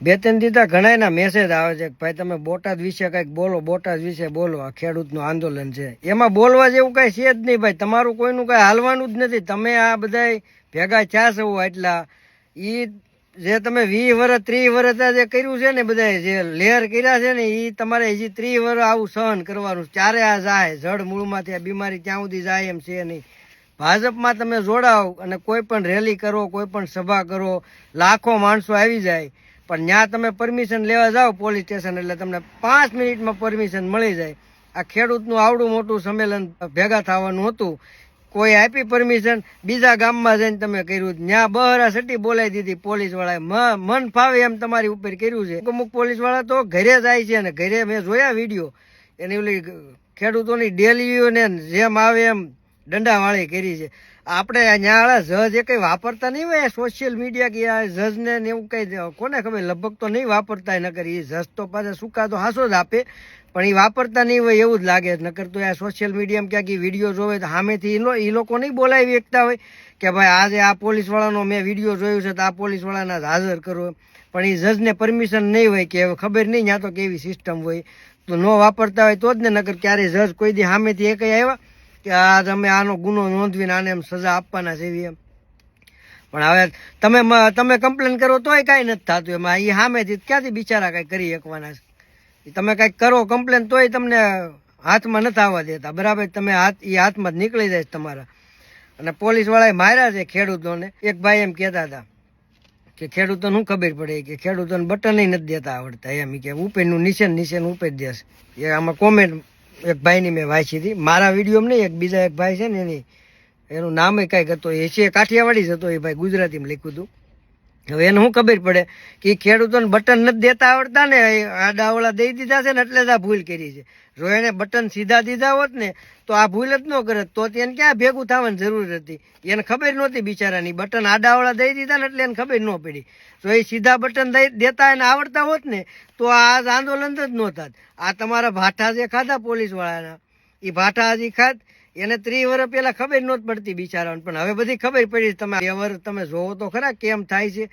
બે ત્રણ દીધા ઘણા મેસેજ આવે છે કે ભાઈ તમે બોટાદ વિશે કંઈક બોલો, બોટાદ વિશે બોલો, આ ખેડૂતનું આંદોલન છે. એમાં બોલવા જેવું કઈ છે જ નહીં ભાઈ. તમારું કોઈનું કઈ હાલવાનું જ નથી. તમે આ બધા ભેગા થયા છો એટલા, ઈ જે તમે 20 વર્ષ 30 વર્ષ જે કર્યું છે ને, બધા જે લહેર કર્યા છે ને, એ તમારે હજી 30 વર્ષ આવું સહન કરવાનું. ચારે આ જાય જડ મૂળમાંથી આ બીમારી ત્યાં સુધી જાય એમ છે નહીં. ભાજપમાં તમે જોડાવ અને કોઈ પણ રેલી કરો, કોઈ પણ સભા કરો, લાખો માણસો આવી જાય, પણ ત્યાં તમે પરમિશન લેવા જાઓ પોલીસ સ્ટેશન એટલે તમને 5 મિનિટમાં પરમિશન મળી જાય. આ ખેડૂતનું આવડું મોટું સંમેલન ભેગા થવાનું હતું, કોઈ આપી પરમિશન, બીજા ગામમાં જઈને તમે કર્યું, ત્યાં બહરા સટી બોલાવી દીધી પોલીસ વાળાએ. મન ફાવે એમ તમારી ઉપર કર્યું છે. અમુક પોલીસ વાળા તો ઘરે જાય છે અને ઘરે મેં જોયા વિડીયો, એની ઓલી ખેડૂતોની ડેલીઓને જેમ આવે એમ દંડાવાળી કરી છે. આપણે ત્યાં જજ એ કઈ વાપરતા નહીં હોય સોશિયલ મીડિયા, કે આ જજને એવું કઈ કોને ખબર, લગભગ તો નહીં વાપરતા. નકર એ જજ તો પાછા સુકા તો હાસો જ આપે, પણ એ વાપરતા નહીં હોય એવું જ લાગે. નકર તો આ સોશિયલ મીડિયામાં ક્યાંક વિડીયો જોવે તો સામેથી એ લોકો નહીં બોલાવી શકતા હોય કે ભાઈ આજે આ પોલીસ વાળાનો મેં વિડીયો જોયું છે તો આ પોલીસ વાળાને હાજર કરો. પણ એ જજને પરમિશન નહીં હોય કે ખબર નહીં ત્યાં તો કેવી સિસ્ટમ હોય, તો ન વાપરતા હોય તો જ ને. નકર ક્યારે જજ કોઈ દી સામેથી એ કઈ આવ્યા કે આ તમે આનો ગુનો નોંધવીને આને એમ સજા આપવાના છે એમ. પણ હવે તમે કમ્પ્લેન કરો તોય કાંઈ નથી થતું એમાં. એ સામેથી ક્યાંથી બિચારા કાંઈ કરી શકવાના છે. તમે કાંઈક કરો કમ્પ્લેન તોય તમને હાથમાં નથી આવવા દેતા. બરાબર, તમે હાથમાં જ નીકળી જાય તમારા. અને પોલીસ વાળાએ માર્યા છે ખેડૂતોને. એક ભાઈ એમ કહેતા હતા કે ખેડૂતોને શું ખબર પડે કે ખેડૂતોને બટન નથી દેતા આવડતા એમ, કે ઉપરનું નિશાન ઉપર દેશે. એ આમાં કોમેન્ટ એક ભાઈની મેં વાંચી હતી, મારા વિડીયો નહીં, એક બીજા એક ભાઈ છે ને એનું નામ કંઈક હતો, એ છે કાઠિયાવાડી જ હતો, એ ભાઈ ગુજરાતીમાં લખ્યું હતું. હવે એને શું ખબર પડે કે એ ખેડૂતોને બટન નથી દેતા આવડતા ને, આડાવડા દઈ દીધા છે ને એટલે જ આ ભૂલ કરી છે. જો એને બટન સીધા દીધા હોત ને તો આ ભૂલ જ ન કરત, તો એને ક્યાં ભેગું થવાની જરૂર હતી. એને ખબર નહોતી બિચારાની, બટન આડાવડા દઈ દીધા ને એટલે એને ખબર ન પડી. જો એ સીધા બટન દેતા એને આવડતા હોત ને તો આ આંદોલન જ ન થાત. આ તમારા ભાઠા જે ખાધા પોલીસ વાળાના, એ ભાઠા હજી ખાત, એને 30 વર્ષ પહેલા ખબર નહોતી પડતી બિચારાને, પણ હવે બધી ખબર પડી. તમે જોવો તો ખરા કેમ થાય છે.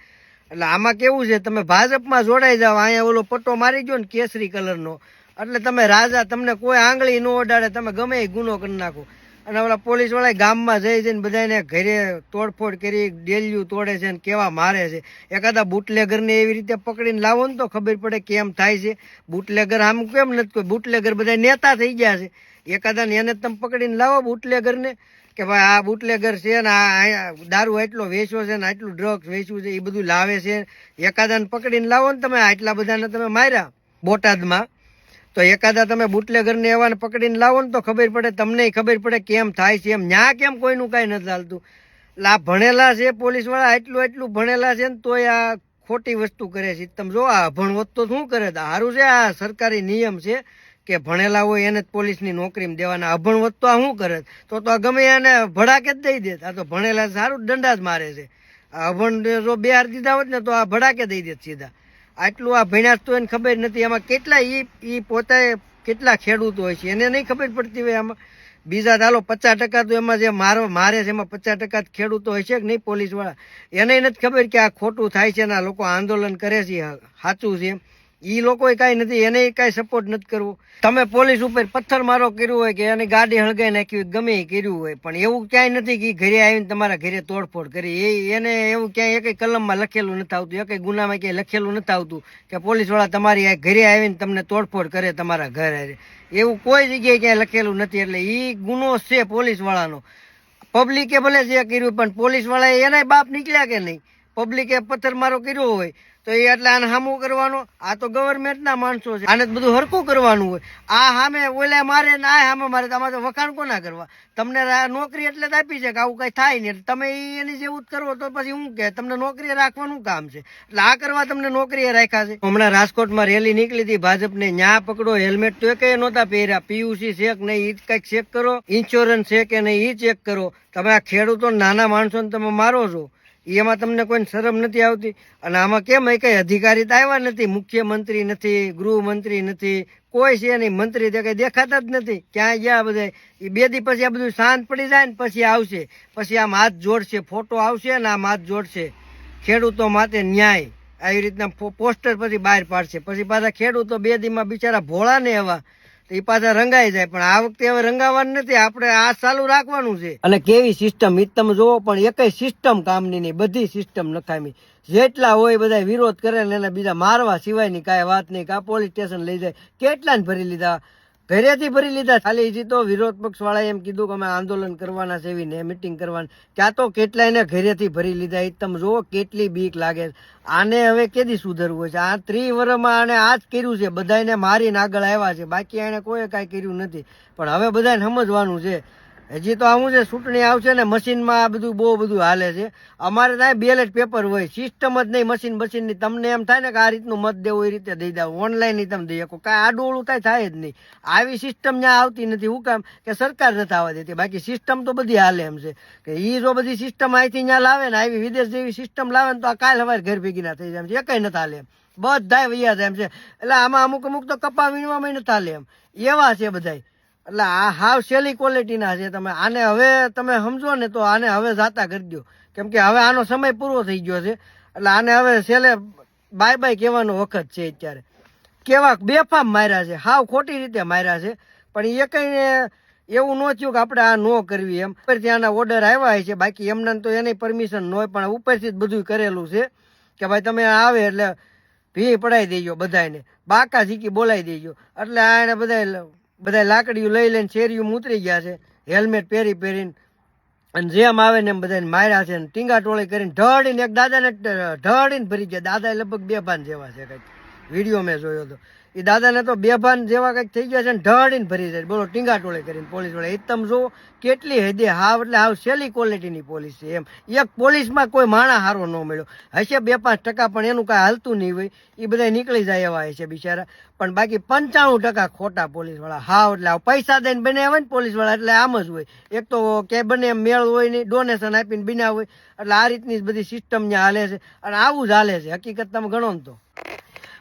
એટલે આમાં કેવું છે, તમે ભાજપમાં જોડાઈ જાઓ, અહીંયા ઓલો પટ્ટો મારી ગયો ને કેસરી કલરનો, એટલે તમે રાજા, તમને કોઈ આંગળી ન ઓડાડે, તમે ગમે એ ગુનો કરી નાખો. અને ઓલા પોલીસ વાળા ગામમાં જઈને બધાને ઘરે તોડફોડ કરી, ડેલિયું તોડે છે ને કેવા મારે છે. એકાદા બુટલેગરને એવી રીતે પકડીને લાવો ને તો ખબર પડે કેમ થાય છે. બુટલેગર આમ કેમ નથી, કોઈ બુટલેગર બધા નેતા થઈ ગયા છે. એકાદાને એને તમે પકડીને લાવો બુટલેગરને કે ભાઈ આ બુટલેગર છે ને આ દારૂ આટલો વેચ્યો છે ને આટલું ડ્રગ્સ વેચ્યું છે, એ બધું લાવે છે. એકાદાને પકડીને લાવો ને તમે, આટલા બધાને તમે માર્યા બોટાદમાં, તો એકાદા તમે બુટલેગરને એવાને પકડીને લાવો ને તો ખબર પડે, તમને ખબર પડે કેમ થાય છે એમ. ન્યા કેમ કોઈનું કાંઈ નથી ચાલતું. એટલે આ ભણેલા છે પોલીસ વાળા, એટલું ભણેલા છે ને તોય આ ખોટી વસ્તુ કરે છે. તમે જો આ અભણ હોત તો શું કરે, સારું છે, આ સરકારી નિયમ છે કે ભણેલા હોય એને જ પોલીસની નોકરીમાં દેવાના. અભણ હોત તો આ શું કરે, તો ગમે એને ભડાકે જ દઈ દેત. આ તો ભણેલા સારું દંડા જ મારે છે. આ અભણ જો 2 હાર દીધા હોત ને તો આ ભડાકે દઈ દેત સીધા. આટલું આ ભણ્યા તો એને ખબર નથી. એમાં કેટલા ઈ પોતે કેટલા ખેડૂતો હોય છે એને નહીં ખબર પડતી હોય. આમાં બીજા ચાલો 50% તો એમાં જે મારે છે એમાં 50% ખેડૂતો હોય છે કે નહીં પોલીસ વાળા, એને નથી ખબર કે આ ખોટું થાય છે ને આ લોકો આંદોલન કરે છે સાચું છે. એ લોકો કાંઈ નથી, એને કાંઈ સપોર્ટ નથી કરવો. તમે પોલીસ ઉપર પથ્થર મારો કર્યું હોય કે એની ગાડી હળગાઈ નાખી હોય, ગમે એ કર્યું હોય, પણ એવું ક્યાંય નથી કે ઘરે આવીને તમારા ઘરે તોડફોડ કરી. એને એવું ક્યાંય એકય કલમમાં લખેલું નથી આવતું, એકય ગુનામાં ક્યાંય લખેલું નથી આવતું કે પોલીસ વાળા તમારી ઘરે આવીને તમને તોડફોડ કરે તમારા ઘરે. એવું કોઈ જગ્યાએ ક્યાંય લખેલું નથી. એટલે એ ગુનો છે પોલીસ વાળાનો. પબ્લિકે ભલે જે કર્યું પણ પોલીસ વાળાએ એના બાપ નીકળ્યા કે નહીં. પબ્લિકે પથ્થર મારો કર્યો હોય તો એ એટલે આને સામું કરવાનો. આ તો ગવર્મેન્ટના માણસો છે, આને બધું હરખું કરવાનું હોય. આ સામે ઓલા મારે ને આ સામે મારે, આમાં તો વખાણ કોના કરવા. તમને નોકરી એટલે જ આપી છે કે આવું કઈ થાય નહીં, તમે એની જેવું જ કરો તો પછી હું કે તમને નોકરી રાખવાનું કામ છે. એટલે આ કરવા તમને નોકરીએ રાખ્યા છે. હમણાં રાજકોટમાં રેલી નીકળી હતી ભાજપને, ન્યા પકડો, હેલ્મેટ તો કઈ નહોતા પહેર્યા. પીયુસી છે કે નહીં એ કઈક ચેક કરો, ઇન્સ્યોરન્સ છે કે નહીં એ ચેક કરો. તમે આ ખેડૂતો નાના માણસોને તમે મારો છો, એમાં તમને કોઈ શરમ નથી આવતી. અને આમાં કેમ કઈ અધિકારી તો આવ્યા નથી, મુખ્યમંત્રી નથી, ગૃહમંત્રી નથી, કોઈ છે નહીં. મંત્રી કઈ દેખાતા જ નથી, ક્યાં ગયા બધા. એ 2 દી પછી આ બધું શાંત પડી જાય ને પછી આવશે, પછી આમ હાથ જોડશે, ફોટો આવશે ને આમ હાથ જોડશે ખેડૂતો માટે ન્યાય. આવી રીતના પોસ્ટર પછી બહાર પાડશે, પછી પાછા ખેડૂતો 2 દીમાં બિચારા ભોળા ને એવા એ પાછા રંગાઈ જાય. પણ આ વખતે હવે રંગાવાનું નથી, આપણે આ ચાલુ રાખવાનું છે. અને કેવી સિસ્ટમ ઈ તમે જોવો, પણ એકય સિસ્ટમ કામની નહીં, બધી સિસ્ટમ નકામી. જેટલા હોય બધા વિરોધ કરે ને એને બીજા મારવા સિવાયની કાંઈ વાત નહીં. કા પોલીસ સ્ટેશન લઈ જાય, કેટલાને ભરી લીધા, ઘરેથી ભરી લીધા. ખાલી હજી તો વિરોધ પક્ષ વાળા એમ કીધું કે અમે આંદોલન કરવાના છે, એવી મિટિંગ કરવાની, ત્યાં તો કેટલાયને ઘરેથી ભરી લીધા. એ તમે જોવો કેટલી બીક લાગે. આને હવે કેદી સુધરવું છે? આ 30 વર્ષમાં આને આ જ કર્યું છે, બધાને મારીને આગળ આવ્યા છે, બાકી એને કોઈ કાંઈ કર્યું નથી. પણ હવે બધાને સમજવાનું છે. હજી તો આવું છે, ચૂંટણી આવશે ને મશીનમાં આ બધું બહુ બધું હાલે છે. અમારે ત્યાં બેલેટ પેપર હોય, સિસ્ટમ જ નહીં મશીનની. તમને એમ થાય ને કે આ રીતનું મત દેવું એ રીતે દઈ દઉં, ઓનલાઈન તમે દઈ શકો, કાંઈ આડોળું થાય જ નહીં. આવી સિસ્ટમ ત્યાં આવતી નથી. શું કામ? કે સરકાર નથી આવવા દેતી. બાકી સિસ્ટમ તો બધી હાલે એમ છે કે એ જો બધી સિસ્ટમ અહીંથી ત્યાં લાવે ને, આવી વિદેશ જેવી સિસ્ટમ લાવે ને, તો આ કાલ સવારે ઘર ભેગી ના થઈ જાય એમ છે. એકય નથી હાલે એમ, બધા વૈયા થાય એમ છે. એટલે આમાં અમુક તો કપા વીણવામાં નથી હાલે એમ, એવા છે બધા. એટલે આ હાવ સેલી ક્વોલિટીના છે. તમે આને હવે તમે સમજો ને તો આને હવે જાતા કરી દો, કેમ કે હવે આનો સમય પૂરો થઈ ગયો છે. એટલે આને હવે છેલ્લે બાય બાય કહેવાનો વખત છે. અત્યારે કેવા બેફામ માર્યા છે, હાવ ખોટી રીતે માર્યા છે. પણ એ કઈ એવું ન થયું કે આપણે આ ન કરવી એમ. ત્યાંના ઓર્ડર આવ્યા છે, બાકી એમને તો એની પરમિશન ન હોય, પણ ઉપરથી જ બધું કરેલું છે કે ભાઈ તમે આવે એટલે ભી પડાવી દેજો, બધાને બાકા ઝીકી બોલાવી દેજો. એટલે આ એને બધા લાકડીઓ લઈ લઈને શેરીયું ઉતરી ગયા છે, હેલ્મેટ પહેરીને, અને જેમ આવે ને એમ બધાને માર્યા છે. ટીંગા ટોળી કરીને ઢળીને એક દાદાને ઢળીને ભરી ગયા. દાદા લગભગ બેભાન જેવા છે, કંઈક વિડીયો મેં જોયો હતો. એ દાદાને તો બેભાન જેવા કંઈક થઈ ગયા છે ને ઢળીને ભરી જાય. બોલો, ટીંગા ટોળી કરીને પોલીસ વાળા. એ તમે જો કેટલી હદે હાવ, એટલે હાવ સેલી ક્વોલિટીની પોલીસ છે એમ. એક પોલીસમાં કોઈ માણા હારો ન મળ્યો હશે, 2-5% પણ એનું કાંઈ હાલતું નહીં હોય, એ બધા નીકળી જાય એવા હશે બિચારા. પણ બાકી 95% ખોટા પોલીસ વાળા હાવ. એટલે પૈસા દઈને બનાવે ને પોલીસ વાળા, એટલે આમ જ હોય. એક તો કે બને મેળ હોય નહીં, ડોનેશન આપીને બનાવ હોય. એટલે આ રીતની બધી સિસ્ટમ ત્યાં હાલે છે, અને આવું જ હાલે છે હકીકત તમે ગણો ને તો.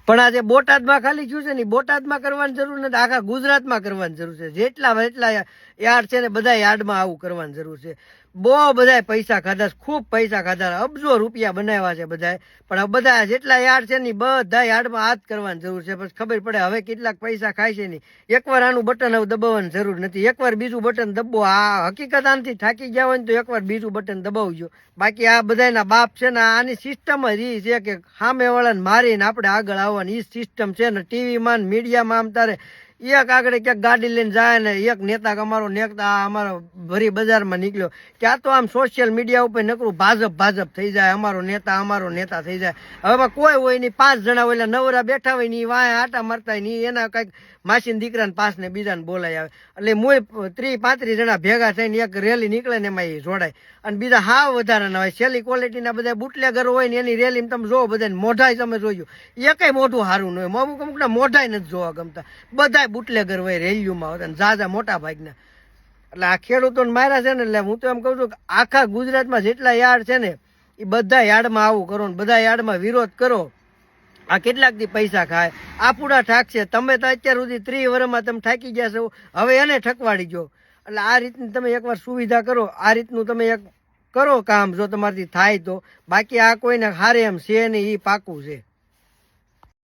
પણ આજે બોટાદમાં ખાલી શું છે ને, બોટાદમાં કરવાની જરૂર નથી, આખા ગુજરાતમાં કરવાની જરૂર છે. જેટલા યાર્ડ છે ને બધા યાર્ડમાં આવું કરવાની જરૂર છે. બહુ બધા પૈસા ખાધા, ખૂબ પૈસા ખાધા, અબજો રૂપિયા બનાવ્યા છે બધાએ. પણ બધા જેટલા યાર્ડ છે ને બધા યાર્ડમાં આ જ કરવાની જરૂર છે. પછી ખબર પડે હવે કેટલાક પૈસા ખાય છે નહીં. એકવાર આનું બટન હવે દબાવવાની જરૂર નથી, એકવાર બીજું બટન દબાવો. આ હકીકત આનાથી થાકી ગયા હોય ને તો એકવાર બીજું બટન દબાવજો. બાકી આ બધાના બાપ છે ને, આની સિસ્ટમ જ એ છે કે સામેવાળાને મારીને આપણે આગળ આવવાની એ સિસ્ટમ છે ને. ટીવીમાં મીડિયામાં આમ તારે એક આગળ ક્યાંક ગાડી લઈને જાય ને એક નેતા અમારો અમારો ભરી બજારમાં નીકળ્યો, ત્યાં તો આમ સોશિયલ મીડિયા ઉપર નકરું ભાજપ થઈ જાય, અમારો નેતા થઈ જાય. હવે કોઈ હોય નહીં, 5 જણા હોય એટલે નવરા બેઠા હોય ને વાય આટા મારતા હોય ને એના કંઈક માસીને દીકરાને પાસ ને બીજાને બોલાય આવે. એટલે મૂળ 30-35 જણા ભેગા થઈને એક રેલી નીકળે ને એમાં એ જોડાય. અને બીજા હાવ વધારાના હોય, સેલી ક્વોલિટીના બધા બુટલેગરો હોય ને એની રેલીમાં તમે જોવો, બધાને મોઢાય તમે જોયું, એકય મોઢું સારું ન હોય. અમુકના મોઢાય નથી જોવા ગમતા, બધા બુટલેગર હોય રેલીઓમાં હોતા, ઝાઝા મોટા ભાગના. એટલે આ ખેડૂતોને માર્યા છે ને, એટલે હું તો એમ કહું છું કે આખા ગુજરાતમાં જેટલા યાર્ડ છે ને એ બધા યાર્ડમાં આવું કરો ને બધા યાર્ડમાં વિરોધ કરો. આ કેટલાક દી પૈસા ખાય, આ પૂરા ઠાકશે. તમે તો અત્યાર સુધી 30 વર્ષમાં તમે થાકી ગયા છો, હવે એને ઠકવાડી ગયો. એટલે આ રીતની તમે એકવાર સુવિધા કરો, આ રીતનું તમે એક કરો કામ, જો તમારાથી થાય તો. બાકી આ કોઈને હારે એમ છે નહીં, એ પાકું છે.